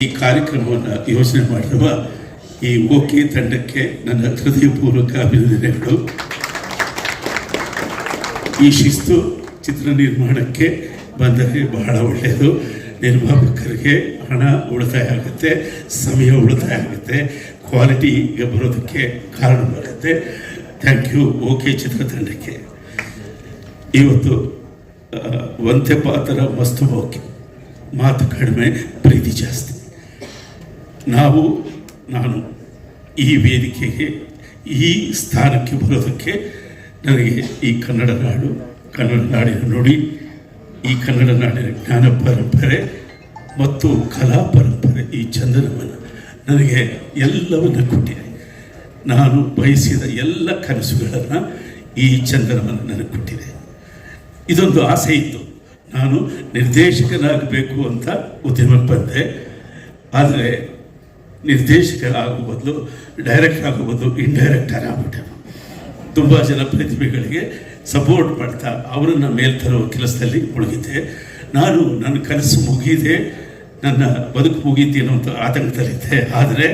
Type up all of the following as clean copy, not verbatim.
ಈ ಕಾರ್ಯಕ್ರಮವನ್ನು ಯೋಚನೆ ಮಾಡಿರುವ ಈ ಓಕೆ ತಂಡಕ್ಕೆ ನನ್ನ ಹೃದಯಪೂರ್ವಕ ಅಭಿನಂದನೆಗಳು. ಈ ಶಿಸ್ತು ಚಿತ್ರ ನಿರ್ಮಾಣಕ್ಕೆ ಬಂದರೆ ಬಹಳ ಒಳ್ಳೆಯದು. ನಿರ್ಮಾಪಕರಿಗೆ ಹಣ ಉಳಿತಾಯ ಆಗುತ್ತೆ, ಸಮಯ ಉಳಿತಾಯ ಆಗುತ್ತೆ, ಕ್ವಾಲಿಟಿಗೆ ಬರೋದಕ್ಕೆ ಕಾರಣವಾಗುತ್ತೆ. ಥ್ಯಾಂಕ್ ಯು ಓಕೆ ಚಿತ್ರತಂಡಕ್ಕೆ. ಇವತ್ತು ಒಂತೆ ಪಾತ್ರ ಮಸ್ತು ಓಕೆ, ಮಾತು ಕಡಿಮೆ ಪ್ರೀತಿ ಜಾಸ್ತಿ. ನಾನು ಈ ವೇದಿಕೆಗೆ ಈ ಸ್ಥಾನಕ್ಕೆ ಬರೋದಕ್ಕೆ ನನಗೆ ಈ ಕನ್ನಡ ನಾಡಿನ ನುಡಿ, ಈ ಕನ್ನಡ ನಾಡಿನ ಜ್ಞಾನ ಪರಂಪರೆ ಮತ್ತು ಕಲಾ ಪರಂಪರೆ, ಈ ಚಂದನವನ ನನಗೆ ಎಲ್ಲವನ್ನು ಕೊಟ್ಟಿದೆ. ನಾನು ಬಯಸಿದ ಎಲ್ಲ ಕನಸುಗಳನ್ನು ಈ ಚಂದನವನ ನನಗೆ ಕೊಟ್ಟಿದೆ. ಇದೊಂದು ಆಸೆ ಇತ್ತು, ನಾನು ನಿರ್ದೇಶಕನಾಗಬೇಕು ಅಂತ ಉದ್ಯಮಕ್ಕೆ ಬಂದೆ. ಆದರೆ ನಿರ್ದೇಶಕರಾಗೋ ಬದಲು ಡೈರೆಕ್ಟರ್ ಆಗೋ ಬದಲು ಇಂಡೈರೆಕ್ಟರ್ ಆಗ್ಬಿಟ್ಟೆ. ತುಂಬ ಜನ ಪ್ರತಿಭೆಗಳಿಗೆ ಸಪೋರ್ಟ್ ಮಾಡ್ತಾ ಅವರನ್ನು ಮೇಲ್ತರೋ ಕೆಲಸದಲ್ಲಿ ಮುಳುಗಿದ್ದೆ. ನನ್ನ ಕನಸು ಮುಗಿದೆ, ನನ್ನ ಬದುಕು ಮುಗೀತಿ ಅನ್ನುವಂಥ ಆತಂಕದಲ್ಲಿದ್ದೆ. ಆದರೆ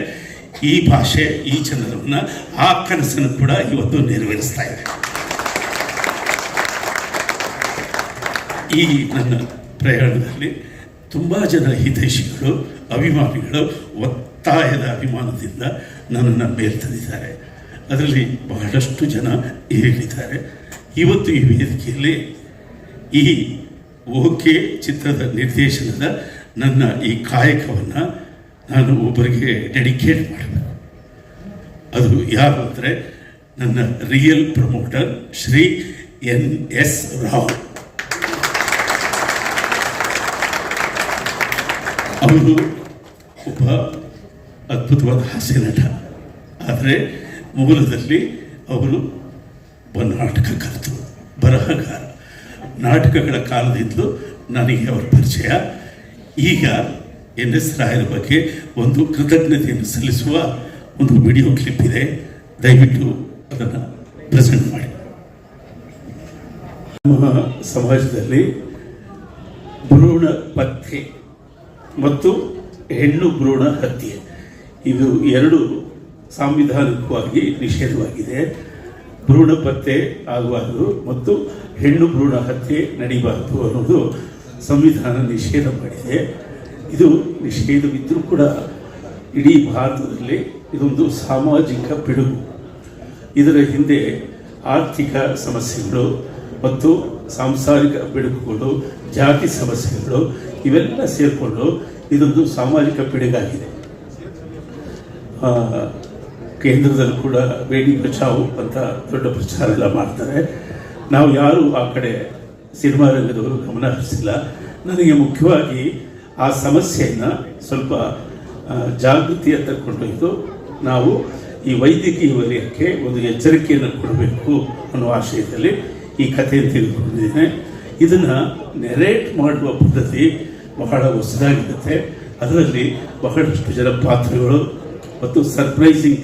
ಈ ಭಾಷೆ, ಈ ಚಂದನವನ್ನು, ಆ ಕನಸನ್ನು ಕೂಡ ಇವತ್ತು ನೆರವೇರಿಸ್ತಾ ಇದೆ. ಈ ನನ್ನ ಪ್ರಯಾಣದಲ್ಲಿ ತುಂಬ ಜನ ಹಿತೈಷಿಗಳು, ಅಭಿಮಾನಿಗಳು ಒತ್ತಾಯದ ಅಭಿಮಾನದಿಂದ ನನ್ನನ್ನು ಮೇಲ್ತಂದಿದ್ದಾರೆ. ಅದರಲ್ಲಿ ಬಹಳಷ್ಟು ಜನ ಹೇಳಿದ್ದಾರೆ. ಇವತ್ತು ಈ ವೇದಿಕೆಯಲ್ಲಿ ಈ ಓಕೆ ಚಿತ್ರದ ನಿರ್ದೇಶನದ ನನ್ನ ಈ ಕಾಯಕವನ್ನು ನಾನು ಒಬ್ಬರಿಗೆ ಡೆಡಿಕೇಟ್ ಮಾಡಬೇಕು. ಅದು ಯಾರು ಅಂದರೆ ನನ್ನ real promoter Shri NS Rao. ಅವರು ಒಬ್ಬ ಅದ್ಭುತವಾದ ಹಾಸ್ಯ ನಟ. ಆದರೆ ಮೂಲದಲ್ಲಿ ಅವರು ಒಬ್ಬ ನಾಟಕಕರ್ತರು, ಬರಹಗಾರ. ನಾಟಕಗಳ ಕಾಲದಿಂದಲೂ ನನಗೆ ಅವರ ಪರಿಚಯ. ಈಗ NS ರಾಯರ ಬಗ್ಗೆ ಒಂದು ಕೃತಜ್ಞತೆಯನ್ನು ಸಲ್ಲಿಸುವ ಒಂದು ವಿಡಿಯೋ ಕ್ಲಿಪ್ ಇದೆ, ದಯವಿಟ್ಟು ಅದನ್ನು ಪ್ರೆಸೆಂಟ್ ಮಾಡಿ. ನಮ್ಮ ಸಮಾಜದಲ್ಲಿ ಭ್ರೂಣ ಪತ್ತೆ ಮತ್ತು ಹೆಣ್ಣು ಭ್ರೂಣ ಹತ್ಯೆ, ಇದು ಎರಡು ಸಾಂವಿಧಾನಿಕವಾಗಿ ನಿಷೇಧವಾಗಿದೆ. ಭ್ರೂಣ ಪತ್ತೆ ಆಗಬಾರದು ಮತ್ತು ಹೆಣ್ಣು ಭ್ರೂಣ ಹತ್ಯೆ ನಡೀಬಾರದು ಅನ್ನೋದು ಸಂವಿಧಾನ ನಿಷೇಧ ಮಾಡಿದೆ. ಇದು ನಿಷೇಧವಿದ್ದರೂ ಕೂಡ ಇಡೀ ಭಾರತದಲ್ಲಿ ಇದೊಂದು ಸಾಮಾಜಿಕ ಪಿಡುಗು. ಇದರ ಹಿಂದೆ ಆರ್ಥಿಕ ಸಮಸ್ಯೆಗಳು ಮತ್ತು ಸಾಂಸಾರಿಕ ಪಿಡುಗುಗಳು, ಜಾತಿ ಸಮಸ್ಯೆಗಳು ಇವೆಲ್ಲ ಸೇರಿಕೊಂಡು ಇದೊಂದು ಸಾಮಾಜಿಕ ಪಿಡುಗಾಗಿದೆ. ಕೇಂದ್ರದಲ್ಲಿ ಕೂಡ ಬೇಡಿ ಬಚಾವು ಅಂತ ದೊಡ್ಡ ಪ್ರಚಾರ ಎಲ್ಲ ಮಾಡ್ತಾರೆ. ನಾವು ಯಾರೂ ಆ ಕಡೆ ಸಿನಿಮಾ ರಂಗದವರು ಗಮನ ಹರಿಸಿಲ್ಲ. ನನಗೆ ಮುಖ್ಯವಾಗಿ ಆ ಸಮಸ್ಯೆಯನ್ನು ಸ್ವಲ್ಪ ಜಾಗೃತಿಯತ್ತ ಕೊಂಡೊಯ್ದು ನಾವು ಈ ವೈದ್ಯಕೀಯ ವಲಯಕ್ಕೆ ಒಂದು ಎಚ್ಚರಿಕೆಯನ್ನು ಕೊಡಬೇಕು ಅನ್ನೋ ಆಶಯದಲ್ಲಿ ಈ ಕಥೆಯನ್ನು ತೆಗೆದುಕೊಂಡಿದ್ದೇನೆ. ಇದನ್ನು ನೆರೇಟ್ ಮಾಡುವ ಪದ್ಧತಿ ಬಹಳ ಹೊಸದಾಗಿರುತ್ತೆ. ಅದರಲ್ಲಿ ಬಹಳಷ್ಟು ಜನ ಪಾತ್ರಗಳು ಮತ್ತು ಸರ್ಪ್ರೈಸಿಂಗ್